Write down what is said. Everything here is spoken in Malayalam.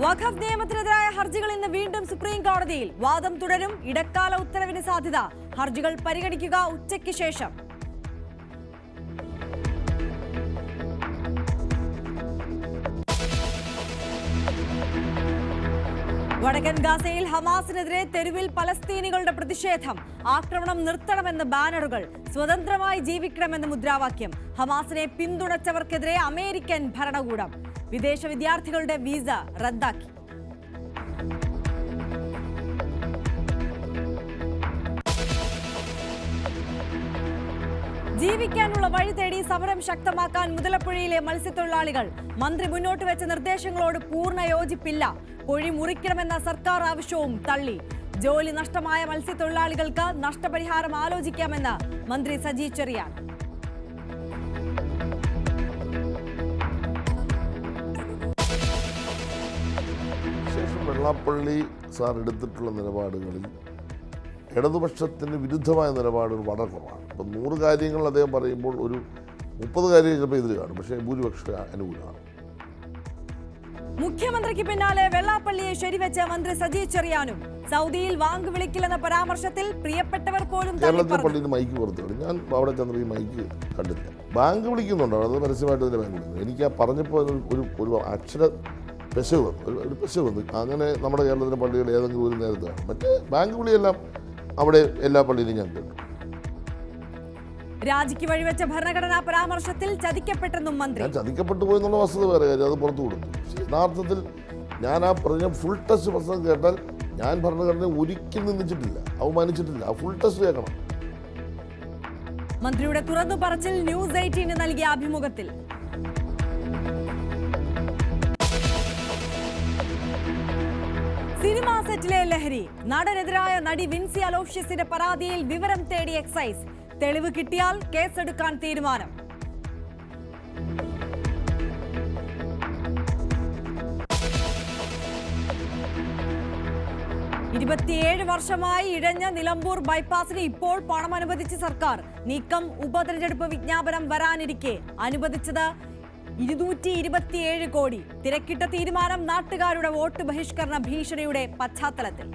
വഖഫ് നിയമത്തിനെതിരായ ഹർജികൾ ഇന്ന് വീണ്ടും സുപ്രീം കോടതിയിൽ. വാദം തുടരും. ഇടക്കാല ഉത്തരവിന് സാധ്യത. ഹർജികൾ പരിഗണിക്കുക ഉച്ചയ്ക്ക് ശേഷം. വടക്കൻ ഗാസയിൽ ഹമാസിനെതിരെ തെരുവിൽ പലസ്തീനികളുടെ പ്രതിഷേധം. ആക്രമണം നിർത്തണമെന്ന് ബാനറുകൾ. സ്വതന്ത്രമായി ജീവിക്കണമെന്ന് മുദ്രാവാക്യം. ഹമാസിനെ പിന്തുണച്ചവർക്കെതിരെ അമേരിക്കൻ ഭരണകൂടം. വിദേശ വിദ്യാർത്ഥികളുടെ വീസ റദ്ദാക്കി. ജീവിക്കാനുള്ള വഴി തേടി സമരം ശക്തമാക്കാൻ മുതലപ്പുഴയിലെ മത്സ്യത്തൊഴിലാളികൾ. മന്ത്രി മുന്നോട്ട് വെച്ച നിർദ്ദേശങ്ങളോട് പൂർണ്ണ യോജിപ്പില്ല. പൊഴി മുറിക്കണമെന്ന സർക്കാർ ആവശ്യവും തള്ളി. ജോലി നഷ്ടമായ മത്സ്യത്തൊഴിലാളികൾക്ക് നഷ്ടപരിഹാരം ആലോചിക്കാമെന്ന് മന്ത്രി സജി ചെറിയാൻ. വെള്ളാപ്പള്ളി സാർ എടുത്തിട്ടുള്ള നിലപാടുകളിൽ ഇടതുപക്ഷത്തിന് വിരുദ്ധമായ നിലപാടുകൾ വളരെ കുറവാണ്. അപ്പം 100 കാര്യങ്ങൾ അദ്ദേഹം പറയുമ്പോൾ ഒരു 30 കാര്യങ്ങൾ ചിലപ്പോൾ എതിര് കാണും, പക്ഷേ ഭൂരിപക്ഷം അനുകൂലമാണ്. മുഖ്യമന്ത്രിക്ക് പിന്നാലെ വെള്ളാപ്പള്ളിയെ ശരിവെച്ച മന്ത്രി സജി ചെറിയാനും. സൗദിയിൽ വാങ്ക് വിളിക്കില്ലെന്ന പരാമർശത്തിൽ പ്രിയപ്പെട്ടവർ പോലും കേരളത്തിലെ പള്ളിയിൽ മൈക്ക് പുറത്തു. ഞാൻ അവിടെ ചെന്ന ഈ മൈക്ക് കണ്ടില്ല. ബാങ്ക് വിളിക്കുന്നുണ്ടോ? അത് പരസ്യമായിട്ട് തന്നെ ബാങ്ക് വിളിക്കുന്നു. എനിക്ക് ആ പറഞ്ഞപ്പോൾ ഒരു അക്ഷര പെശക് വന്നു, ഒരു പെശക് വന്നു. അങ്ങനെ നമ്മുടെ കേരളത്തിലെ പള്ളികൾ ഏതെങ്കിലും ഒരു നേരത്താണ്. മറ്റേ ബാങ്ക് വിളിയെല്ലാം അവിടെ എല്ലാ പള്ളിയിലും ഞാൻ കേട്ടു. രാജിക്ക് വഴിവെച്ച ഭരണഘടനാ പരാമർശത്തിൽ ചതിക്കപ്പെട്ടെന്നും മന്ത്രി. ഞാൻ ചതിക്കപ്പെട്ടു പോയെന്നുള്ള വസ്തുത വേറെ കാര്യം, അത് പുറത്തു കൊടുത്തു. യഥാർത്ഥത്തിൽ ഞാൻ ആ പറഞ്ഞ ഫുൾ ടെസ്റ്റ് പ്രസംഗം കേട്ടാൽ ഞാൻ ഭരണഘടനയെ ഒരിക്കലും നിന്ദിച്ചിട്ടില്ല, അവമാനിച്ചിട്ടില്ല. ആ ഫുൾ ടെസ്റ്റ് കേൾക്കണം. മന്ത്രിയുടെ തുറന്നു പറച്ചിൽ ന്യൂസ് 18 നൽകിയ അഭിമുഖത്തിൽ. സിനിമാ സെറ്റിലെ ലഹരി. നടനെതിരായ നടി വിൻസി അലോഷ്യസിന്റെ പരാതിയിൽ വിവരം തേടി എക്സൈസ്. തെളിവ് കിട്ടിയാൽ കേസെടുക്കാൻ തീരുമാനം. വർഷമായി ഇഴഞ്ഞ നിലമ്പൂർ ബൈപ്പാസിന് ഇപ്പോൾ പണം അനുവദിച്ച സർക്കാർ. നീക്കം ഉപതെരഞ്ഞെടുപ്പ് വിജ്ഞാപനം വരാനിരിക്കെ അനുവദിച്ചത് 227 കോടി. തിരക്കിട്ട തീരുമാനം നാട്ടുകാരുടെ വോട്ട് ബഹിഷ്കരണ ഭീഷണിയുടെ പശ്ചാത്തലത്തിൽ.